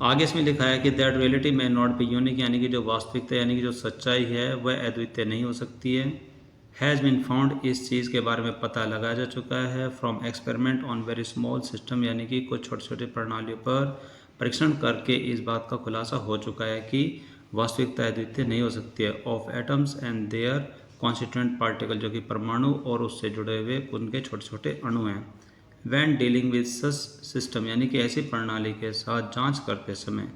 आगे इसमें लिखा है कि दैट रियलिटी में नॉट बी यूनिक, यानी कि जो वास्तविकता यानी कि जो सच्चाई है वह अद्वितीय नहीं हो सकती है। हैज़ बीन फाउंड, इस चीज़ के बारे में पता लगाया जा चुका है। From experiment on very small system, यानी कि कुछ छोटे छोटे प्रणालियों पर परीक्षण करके इस बात का खुलासा हो चुका है कि वास्तविकता अद्वितीय नहीं हो सकती है। Of atoms and their constituent particle, जो कि परमाणु और उससे जुड़े हुए उनके छोटे छोटे अणु हैं। When dealing with such system, यानी कि ऐसी प्रणाली के साथ जांच करते समय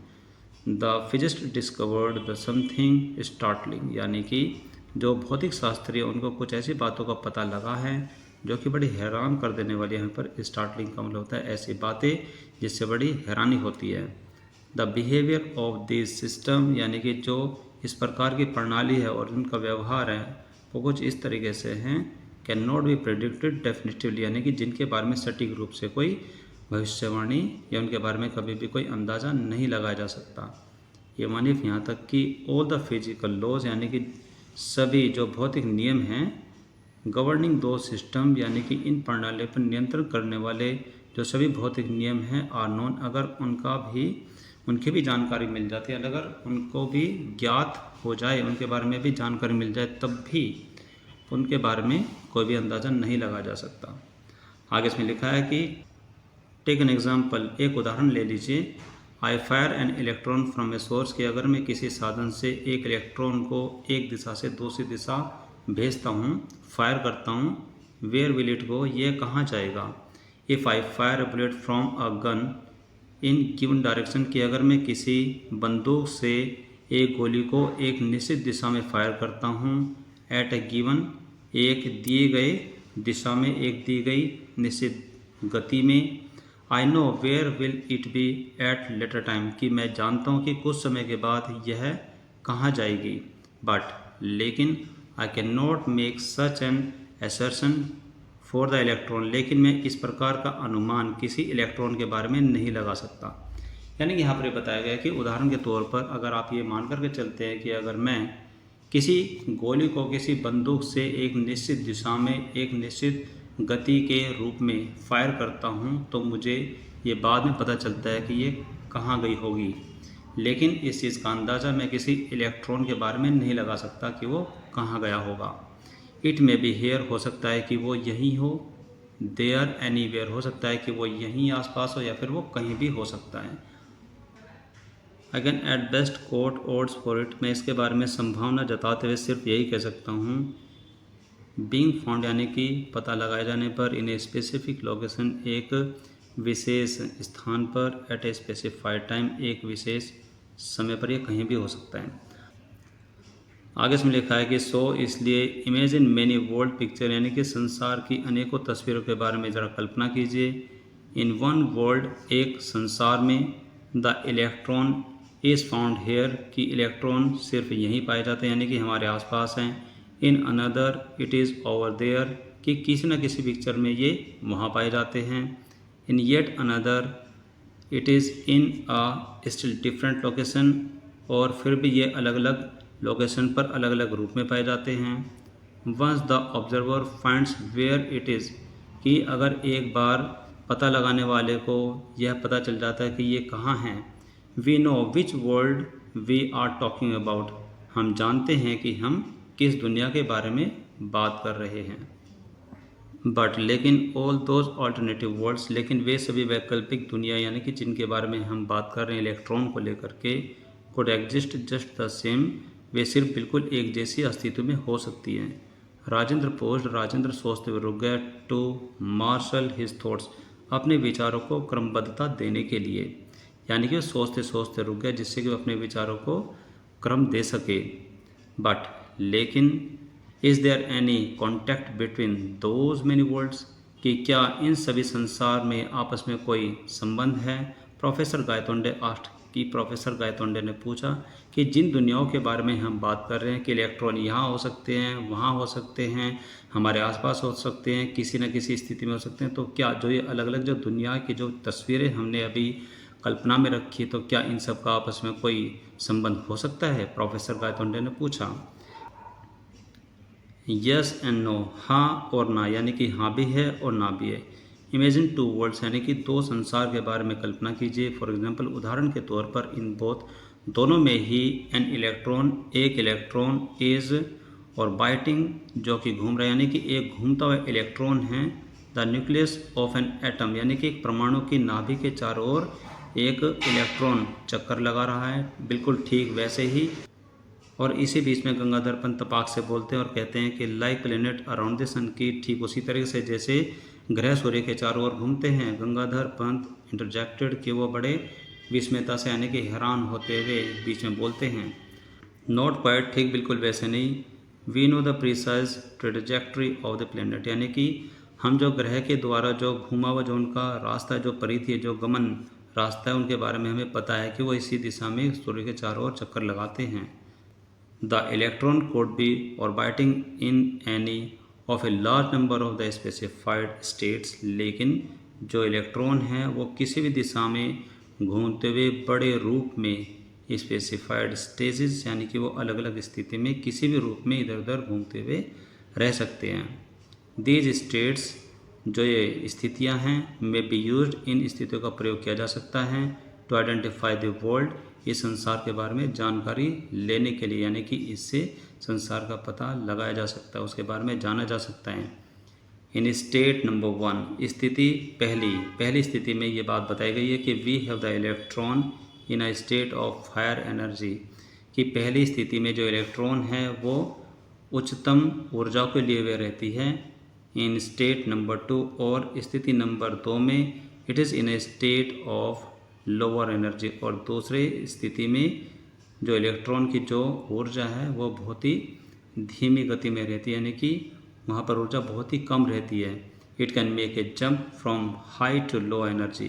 the physicist discovered the something startling, यानी कि जो भौतिक शास्त्री उनको कुछ ऐसी बातों का पता लगा है जो कि बड़ी हैरान कर देने वाली है। यहाँ पर स्टार्टलिंग का मतलब होता है ऐसी बातें जिससे बड़ी हैरानी होती है। The behaviour of this system, यानी कि जो इस प्रकार की प्रणाली है और उनका व्यवहार है वो कुछ इस तरीके से हैं, can not be predicted definitively, यानी कि जिनके बारे में सटीक रूप से कोई भविष्यवाणी या उनके बारे में कभी भी कोई अंदाज़ा नहीं लगाया जा सकता। ये मानिए यहाँ तक कि ऑल द फिजिकल लॉज, यानी कि सभी जो भौतिक नियम हैं, गवर्निंग दो सिस्टम, यानी कि इन प्रणालियों पर नियंत्रण करने वाले जो सभी भौतिक नियम हैं, आर नोन, अगर उनकी भी जानकारी मिल जाती है, अगर उनको भी ज्ञात हो जाए, उनके बारे में भी जानकारी मिल जाए, तब भी उनके बारे में कोई भी अंदाज़ा नहीं लगाया जा सकता। आगे इसमें लिखा है कि टेक एन एग्जाम्पल, एक उदाहरण ले लीजिए। I fire an electron from a source, कि अगर मैं किसी साधन से एक इलेक्ट्रॉन को एक दिशा से दूसरी दिशा भेजता हूँ, फायर करता हूँ, वेयर विल इट गो, ये कहाँ जाएगा। If I fire a bullet from a gun in given direction, कि अगर मैं किसी बंदूक से एक गोली को एक निश्चित दिशा में फायर करता हूँ, एट ए गिवन, एक दिए गए दिशा में, एक दी गई निश्चित गति में। I know where will it be at later time, कि मैं जानता हूँ कि कुछ समय के बाद यह कहाँ जाएगी। बट लेकिन I can not make such an assertion for the electron, लेकिन मैं इस प्रकार का अनुमान किसी इलेक्ट्रॉन के बारे में नहीं लगा सकता। यानी कि यहाँ पर बताया गया कि उदाहरण के तौर पर अगर आप ये मान करके चलते हैं कि अगर मैं किसी गोली को किसी बंदूक से एक निश्चित दिशा में एक निश्चित गति के रूप में फायर करता हूँ, तो मुझे ये बाद में पता चलता है कि ये कहाँ गई होगी, लेकिन इस चीज़ का अंदाज़ा मैं किसी इलेक्ट्रॉन के बारे में नहीं लगा सकता कि वो कहाँ गया होगा। इट में बी हेयर, हो सकता है कि वो यहीं हो, देयर एनीवेयर, हो सकता है कि वो यहीं आसपास हो, या फिर वो कहीं भी हो सकता है। Again at best quote odds for it, मैं इसके बारे में संभावना जताते हुए सिर्फ यही कह सकता हूँ, बीइंग फाउंड, यानी कि पता लगाए जाने पर, इन ए स्पेसिफिक लोकेशन, एक विशेष स्थान पर, एट ए स्पेसिफाइड टाइम, एक विशेष समय पर, ये कहीं भी हो सकता है। आगे इसमें लिखा है कि सो, इसलिए, इमेजिन मैनी वर्ल्ड पिक्चर, यानी कि संसार की अनेकों तस्वीरों के बारे में ज़रा कल्पना कीजिए। इन वन वर्ल्ड, एक संसार में, the electron is found here, कि इलेक्ट्रॉन सिर्फ यहीं पाए जाते हैं, यानी कि हमारे आसपास हैं। In another it is over there, कि किसी न किसी पिक्चर में ये वहाँ पाए जाते हैं। In yet another it is in a still different location, और फिर भी ये अलग अलग लोकेशन पर अलग अलग रूप में पाए जाते हैं। Once the observer finds where it is, कि अगर एक बार पता लगाने वाले को यह पता चल जाता है कि ये कहाँ हैं, we know which world we are talking about, हम जानते हैं कि हम किस दुनिया के बारे में बात कर रहे हैं। बट लेकिन ऑल दोज ऑल्टरनेटिव वर्ल्ड्स, लेकिन वे सभी वैकल्पिक दुनिया, यानी कि जिनके बारे में हम बात कर रहे हैं इलेक्ट्रॉन को लेकर के, could exist just the same, वे सिर्फ बिल्कुल एक जैसी अस्तित्व में हो सकती हैं। राजेंद्र सोचते हुए रुक गया, टू मार्शल हिज थॉट्स, अपने विचारों को क्रमबद्धता देने के लिए, यानी कि सोचते सोचते रुक गया जिससे कि वो अपने विचारों को क्रम दे सके। बट लेकिन is there any contact between those many worlds, कि क्या इन सभी संसार में आपस में कोई संबंध है। प्रोफेसर गायतोंडे आस्ट, कि प्रोफेसर गायतोंडे ने पूछा कि जिन दुनियाओं के बारे में हम बात कर रहे हैं कि इलेक्ट्रॉन यहाँ हो सकते हैं, वहाँ हो सकते हैं, हमारे आसपास हो सकते हैं, किसी न किसी स्थिति में हो सकते हैं, तो क्या जो ये अलग अलग जो दुनिया की जो तस्वीरें हमने अभी कल्पना में रखी, तो क्या इन सब का आपस में कोई संबंध हो सकता है, प्रोफेसर गायतोंडे ने पूछा। यस एंड नो, हाँ और ना, यानी कि हाँ भी है और ना भी है। इमेजिन टू वर्ल्ड्स यानी कि दो संसार के बारे में कल्पना कीजिए। फॉर एग्जांपल उदाहरण के तौर पर इन बोथ दोनों में ही एक इलेक्ट्रॉन इज और बाइटिंग जो कि घूम रहा है यानी कि एक घूमता हुआ इलेक्ट्रॉन है। The nucleus of an atom यानी कि एक परमाणु की नाभि के चारों ओर एक इलेक्ट्रॉन चक्कर लगा रहा है, बिल्कुल ठीक वैसे ही। और इसी बीच में गंगाधर पंत तपाक से बोलते हैं और कहते हैं कि लाइक प्लेनेट अराउंड द सन की ठीक उसी तरीके से जैसे ग्रह सूर्य के चारों ओर घूमते हैं। गंगाधर पंत इंटरजेक्टेड कि वो बड़े विस्मयता से यानी कि हैरान होते हुए बीच में बोलते हैं, नॉट क्वाइट ठीक बिल्कुल वैसे नहीं। We know the precise trajectory of the planet यानी कि हम जो ग्रह के द्वारा जो घुमा हुआ जो उनका रास्ता जो परिधि है जो गमन रास्ता है उनके बारे में हमें पता है कि वो इसी दिशा में सूर्य के चारों ओर चक्कर लगाते हैं। The electron could be orbiting in any of a large number of the specified states लेकिन जो इलेक्ट्रॉन हैं वो किसी भी दिशा में घूमते हुए बड़े रूप में स्पेसिफाइड स्टेजेस यानी कि वो अलग अलग स्थिति में किसी भी रूप में इधर उधर घूमते हुए रह सकते हैं। दीज स्टेट्स जो ये स्थितियां हैं मे बी यूज्ड इन स्थितियों का प्रयोग किया जा सकता है टू आइडेंटिफाई द वर्ल्ड इस संसार के बारे में जानकारी लेने के लिए यानी कि इससे संसार का पता लगाया जा सकता है, उसके बारे में जाना जा सकता है। इन स्टेट नंबर 1 स्थिति पहली स्थिति में ये बात बताई गई है कि we have the electron in a state of higher energy कि पहली स्थिति में जो इलेक्ट्रॉन है वो उच्चतम ऊर्जा को लिए हुए रहती है। इन स्टेट नंबर 2 और स्थिति नंबर 2 में it is in A state of lower energy और दूसरे स्थिति में जो इलेक्ट्रॉन की जो ऊर्जा है वो बहुत ही धीमी गति में रहती है यानी कि वहाँ पर ऊर्जा बहुत ही कम रहती है। It can make a jump from high to low energy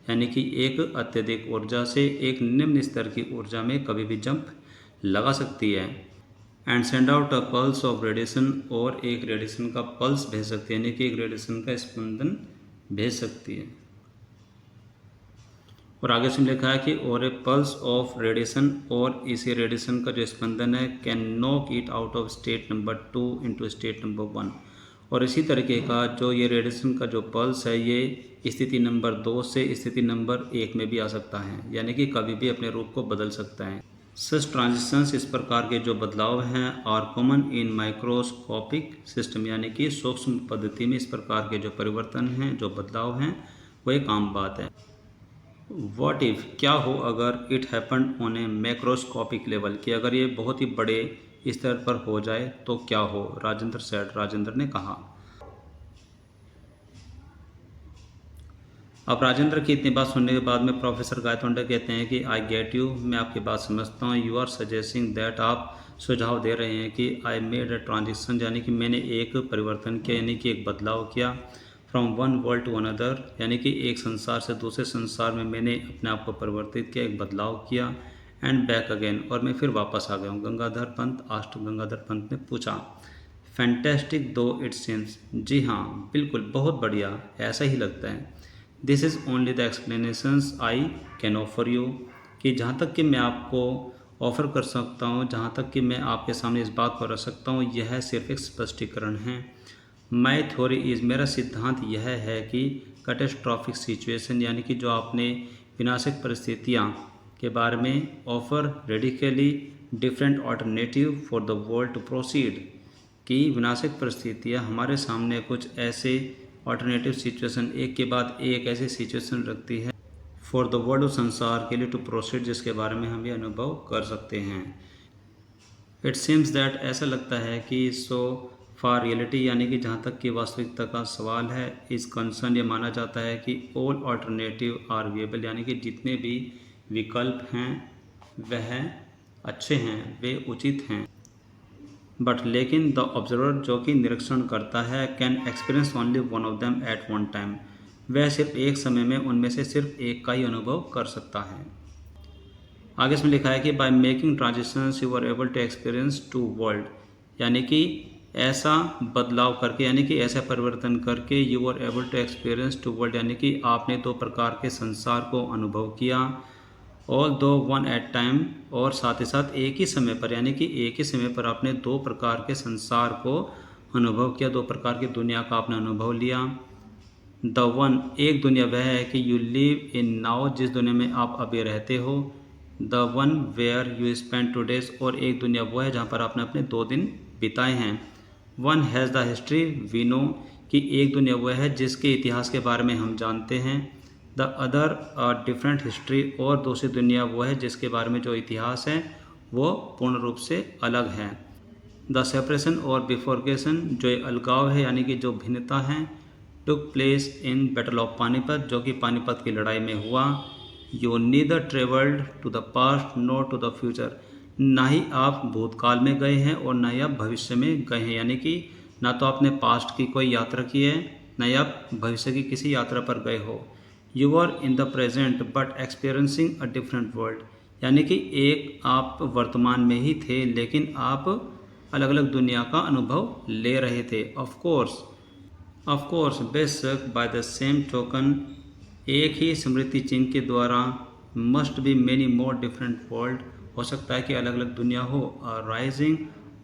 यानी कि एक अत्यधिक ऊर्जा से एक निम्न स्तर की ऊर्जा में कभी भी जंप लगा सकती है। And send out a pulse of radiation और एक रेडिएशन का पल्स भेज सकती है यानी कि एक रेडिएशन का स्पंदन भेज सकती है। और आगे से लिखा है कि और ए पल्स ऑफ रेडिएशन और इसी रेडिएशन का जो स्पंदन है can knock it out of state number 2 into state number 1 और इसी तरीके का जो ये रेडिएशन का जो पल्स है ये स्थिति नंबर 2 से स्थिति नंबर 1 में भी आ सकता है यानी कि कभी भी अपने रूप को बदल सकता है। सच ट्रांजिशंस इस प्रकार के जो बदलाव हैं are common in microscopic system यानी कि सूक्ष्म पद्धति में इस प्रकार के जो परिवर्तन हैं जो बदलाव हैं वो एक आम बात है। व्हाट इफ़ क्या हो अगर it happen on A macroscopic level कि अगर ये बहुत ही बड़े स्तर पर हो जाए तो क्या हो। राजेंद्र सेठ राजेंद्र ने कहा। अब राजेंद्र की इतनी बात सुनने के बाद में प्रोफेसर गायतोंडे कहते हैं कि आई गेट यू मैं आपकी बात समझता हूँ। यू आर सजेस्टिंग दैट आप सुझाव दे रहे हैं कि आई मेड अ ट्रांजिशन यानी कि मैंने एक परिवर्तन किया यानी कि एक बदलाव किया। From one world to another यानी कि एक संसार से दूसरे संसार में मैंने अपने आप को परिवर्तित किया एक बदलाव किया। एंड बैक अगेन और मैं फिर वापस आ गया हूँ। गंगाधर पंत ने पूछा। फैंटेस्टिक दो इट सीम्स जी हाँ बिल्कुल बहुत बढ़िया ऐसा ही लगता है। This is only the explanations I can offer you कि जहाँ तक कि मैं आपको ऑफ़र कर सकता हूँ जहाँ तक कि मैं आपके सामने इस बात को रख सकता हूँ यह सिर्फ एक स्पष्टीकरण है। माई थ्योरी इज़ मेरा सिद्धांत यह है कि कैटास्ट्रॉफिक सिचुएशन यानी कि जो आपने विनाशक परिस्थितियाँ के बारे में offer radically different alternative for the world to proceed कि विनाशक परिस्थितियाँ हमारे सामने कुछ ऐसे ऑल्टरनेटिव सिचुएशन एक के बाद एक ऐसी सिचुएशन रखती है फॉर द वर्ल्ड संसार के लिए टू प्रोसीड जिसके बारे में हम ये अनुभव कर सकते हैं। इट सीम्स दैट ऐसा लगता है कि सो फॉर रियलिटी यानी कि जहाँ तक कि वास्तविकता का सवाल है इस कंसर्न ये माना जाता है कि ऑल ऑल्टरनेटिव आर विएबल यानी कि जितने भी विकल्प हैं वह अच्छे हैं वे उचित हैं। बट लेकिन द ऑब्जर्वर जो कि निरीक्षण करता है can experience only one of them at one time वह सिर्फ एक समय में उनमें से सिर्फ एक का ही अनुभव कर सकता है। आगे इसमें लिखा है कि by making transitions you are able to experience two world यानी कि ऐसा बदलाव करके यानी कि ऐसा परिवर्तन करके you are able to experience two world यानी कि आपने दो प्रकार के संसार को अनुभव किया ऑल दो वन एट टाइम और साथ ही साथ एक ही समय पर यानी कि एक ही समय पर आपने दो प्रकार के संसार को अनुभव किया दो प्रकार की दुनिया का आपने अनुभव लिया। द वन एक दुनिया वह है कि यू लिव इन नाउ जिस दुनिया में आप अभी रहते हो। The one where you spend 2 days और एक दुनिया वो है जहाँ पर आपने अपने 2 दिन बिताए हैं। One has the history we know कि एक दुनिया वो है जिसके इतिहास के बारे में हम जानते हैं। द अदर डिफरेंट हिस्ट्री और दूसरी दुनिया वो है जिसके बारे में जो इतिहास है वो पूर्ण रूप से अलग है। द सेपरेशन और बिफोरकेशन जो ये अलगाव है यानी कि जो भिन्नता है took place in battle of Panipat जो कि पानीपत की लड़ाई में हुआ। You neither travelled to the past nor to the future ना ही आप भूतकाल में गए हैं और ना ही आप भविष्य में गए हैं, यानी कि ना तो आपने पास्ट की कोई यात्रा की है ना ही आप भविष्य की किसी यात्रा पर गए हो। You are in the present but experiencing a different world यानी कि एक आप वर्तमान में ही थे लेकिन आप अलग अलग दुनिया का अनुभव ले रहे थे। ऑफ कोर्स बेशक बाय द सेम टोकन एक ही स्मृति चिन्ह के द्वारा must be many more different world हो सकता है कि अलग अलग दुनिया हो। राइजिंग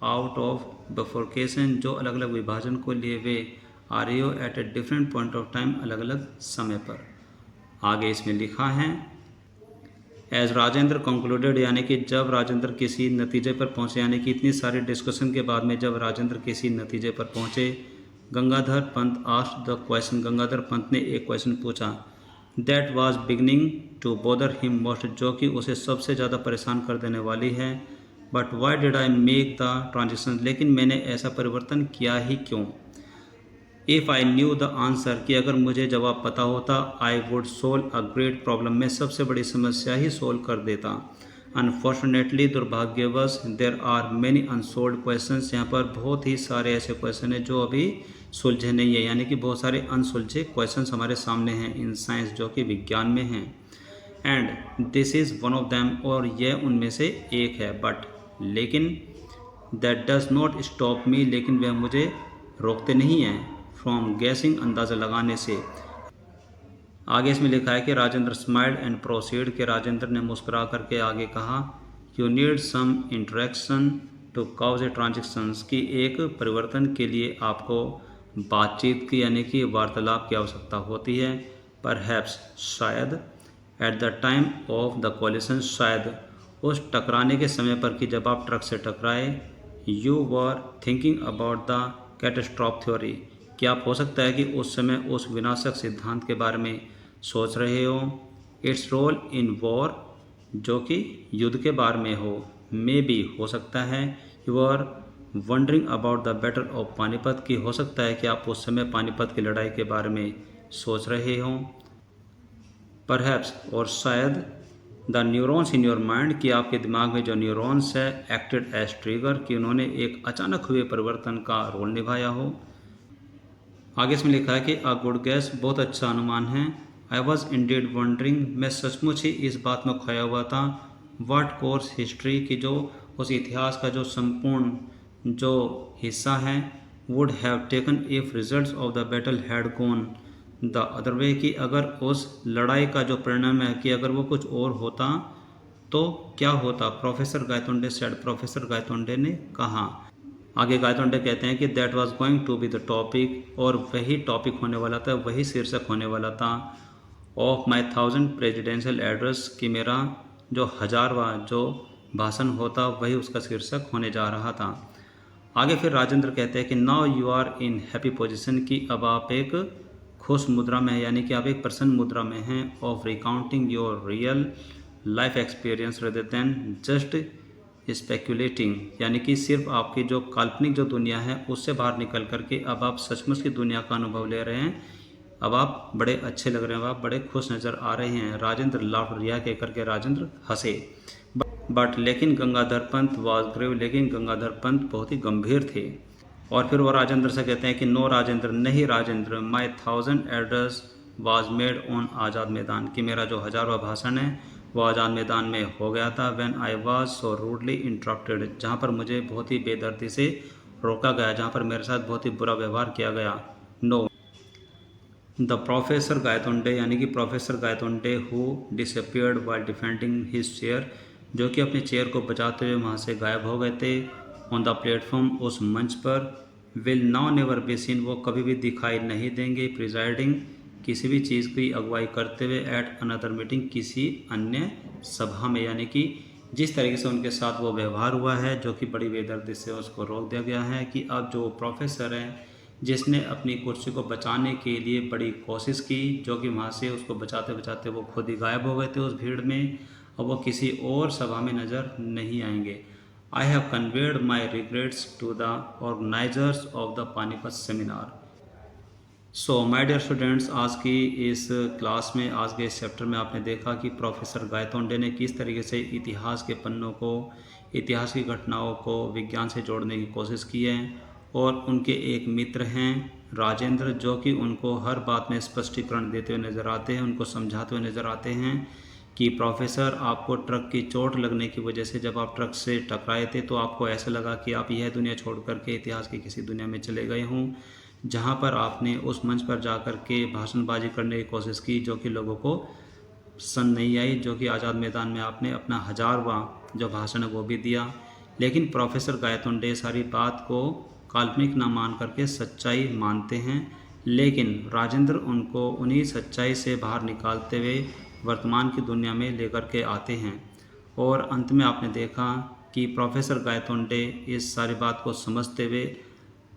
आउट ऑफ बिफोरकेशन जो अलग अलग विभाजन को लिए we are you at a different point of time अलग अलग समय पर। आगे इसमें लिखा है एज राजेंद्र कंक्लूडेड यानी कि जब राजेंद्र किसी नतीजे पर पहुंचे यानी कि इतनी सारी डिस्कशन के बाद में जब राजेंद्र किसी नतीजे पर पहुंचे। Gangadhar Pant asked the question Gangadhar Pant ने एक क्वेश्चन पूछा that was beginning to bother him most जो कि उसे सबसे ज़्यादा परेशान कर देने वाली है। But why did I make the transition लेकिन मैंने ऐसा परिवर्तन किया ही क्यों। If I knew the answer कि अगर मुझे जवाब पता होता I would solve a great problem मैं सबसे बड़ी समस्या ही सोल्व कर देता। अनफॉर्चुनेटली दुर्भाग्यवश there are many unsolved questions यहाँ पर बहुत ही सारे ऐसे क्वेश्चन हैं जो अभी सुलझे नहीं है यानी कि बहुत सारे अनसुलझे क्वेश्चंस हमारे सामने हैं इन साइंस जो कि विज्ञान में हैं। And this is one of them और यह उनमें से एक है। बट लेकिन that does not stop me लेकिन वह मुझे रोकते नहीं हैं फ्रॉम गैसिंग अंदाज़ा लगाने से। आगे इसमें लिखा है कि राजेंद्र स्माइल्ड एंड प्रोसीड के राजेंद्र ने मुस्कुरा करके आगे कहा you need some interaction to cause a transactions की एक परिवर्तन के लिए आपको बातचीत की यानी कि वार्तालाप की आवश्यकता होती है। परहैप्स शायद at the time of the collision शायद उस टकराने के समय पर कि जब आप ट्रक से टकराए you were thinking about the catastrophe theory कि आप हो सकता है कि उस समय उस विनाशक सिद्धांत के बारे में सोच रहे हो। इट्स रोल इन वॉर जो कि युद्ध के बारे में हो। मे बी हो सकता है you are wondering about the battle of Panipat की हो सकता है कि आप उस समय पानीपत की लड़ाई के बारे में सोच रहे हो। परहैप्स और शायद the neurons in your mind कि आपके दिमाग में जो न्यूरॉन्स है एक्टेड एज ट्रिगर कि उन्होंने एक अचानक हुए परिवर्तन का रोल निभाया हो। आगे इसमें लिखा है कि अ गुड गैस बहुत अच्छा अनुमान है। आई वॉज इंडीड वंडरिंग मैं सचमुच ही इस बात में खोया हुआ था। व्हाट कोर्स हिस्ट्री की जो उस इतिहास का जो संपूर्ण जो हिस्सा है would have taken if results of the battle had gone the other way कि अगर उस लड़ाई का जो परिणाम है कि अगर वो कुछ और होता तो क्या होता। Professor Gaitonde said professor Gaitonde ने कहा। आगे गायतोंडे कहते हैं कि that was going to be the topic और वही टॉपिक होने वाला था वही शीर्षक होने वाला था ऑफ माई 1000 प्रेजिडेंशियल एड्रेस कि मेरा जो 1000वां जो भाषण होता वही उसका शीर्षक होने जा रहा था। आगे फिर राजेंद्र कहते हैं कि now you are in happy position कि अब आप एक खुश मुद्रा में हैं यानी कि आप एक प्रसन्न मुद्रा में हैं of recounting your real life experience rather than just speculating यानी कि सिर्फ आपकी जो काल्पनिक जो दुनिया है उससे बाहर निकल करके अब आप सचमुच की दुनिया का अनुभव ले रहे हैं। अब आप बड़े अच्छे लग रहे हैं, अब आप बड़े खुश नज़र आ रहे हैं। राजेंद्र लाफ रिया कह करके राजेंद्र हंसे। बट लेकिन गंगाधर पंत वाज ग्रेव लेकिन गंगाधर पंत बहुत ही गंभीर थे। और फिर वो राजेंद्र से कहते हैं कि नो राजेंद्र नहीं राजेंद्र माई 1000 एड्रेस वाज मेड ऑन आज़ाद मैदान कि मेरा जो 1000वां भाषण है वो आज़ाद मैदान में हो गया था। When I was so rudely interrupted जहाँ पर मुझे बहुत ही बेदर्दी से रोका गया जहाँ पर मेरे साथ बहुत ही बुरा व्यवहार किया गया। नो द प्रोफेसर गायतोंडे यानी कि professor Gaitonde who disappeared while defending his chair जो कि अपने चेयर को बचाते हुए वहाँ से गायब हो गए थे। ऑन द प्लेटफॉर्म उस मंच पर will now never be seen वो कभी भी दिखाई नहीं देंगे। प्रिजाइडिंग किसी भी चीज़ की अगुवाई करते हुए एट अनदर मीटिंग, किसी अन्य सभा में, यानी कि जिस तरीके से उनके साथ वो व्यवहार हुआ है जो कि बड़ी बेदर्दी से उसको रोक दिया गया है कि अब जो प्रोफेसर हैं जिसने अपनी कुर्सी को बचाने के लिए बड़ी कोशिश की, जो कि वहाँ से उसको बचाते बचाते वो खुद ही गायब हो गए थे उस भीड़ में, अब वो किसी और सभा में नज़र नहीं आएंगे। I have conveyed my regrets to the organisers of the Panipat seminar. So my dear students, आज की इस क्लास में, आज के इस चैप्टर में आपने देखा कि प्रोफेसर गायतोंडे ने किस तरीके से इतिहास के पन्नों को, इतिहास की घटनाओं को विज्ञान से जोड़ने की कोशिश की है। और उनके एक मित्र हैं राजेंद्र, जो कि उनको हर बात में स्पष्टीकरण देते हुए नज़र आते हैं, उनको समझाते हुए नज़र आते हैं कि प्रोफेसर, आपको ट्रक की चोट लगने की वजह से जब आप ट्रक से टकराए थे तो आपको ऐसा लगा कि आप यह दुनिया छोड़ करके इतिहास की किसी दुनिया में चले गए हों, जहाँ पर आपने उस मंच पर जा कर के भाषणबाजी करने की कोशिश की जो कि लोगों को पसंद नहीं आई, जो कि आज़ाद मैदान में आपने अपना 1000वां जो भाषण है वो भी दिया। लेकिन प्रोफेसर गायतोंडे सारी बात को काल्पनिक न मान करके सच्चाई मानते हैं, लेकिन राजेंद्र उनको उन्हीं सच्चाई से बाहर निकालते हुए वर्तमान की दुनिया में लेकर के आते हैं। और अंत में आपने देखा कि प्रोफेसर गायतोंडे इस सारी बात को समझते हुए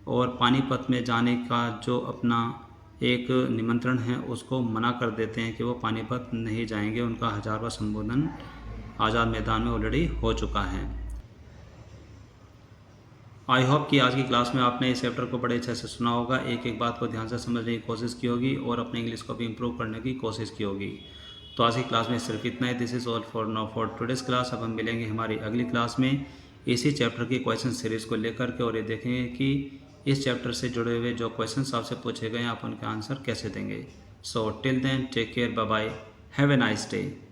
और पानीपत में जाने का जो अपना एक निमंत्रण है उसको मना कर देते हैं कि वो पानीपत नहीं जाएंगे। उनका 1000वां संबोधन आज़ाद मैदान में ऑलरेडी हो चुका है। आई होप कि आज की क्लास में आपने इस चैप्टर को बड़े अच्छे से सुना होगा, एक एक बात को ध्यान से समझने की कोशिश की होगी और अपने इंग्लिश को भी इम्प्रूव करने की कोशिश की होगी। तो आज की क्लास में सिर्फ इतना ही। This is all for now for today's class. अब हम मिलेंगे हमारी अगली क्लास में इसी चैप्टर की क्वेश्चन सीरीज़ को लेकर के, और ये देखेंगे कि इस चैप्टर से जुड़े हुए जो क्वेश्चंस आपसे पूछे गए हैं आप उनके आंसर कैसे देंगे। So till then, take care, bye bye, have a nice day.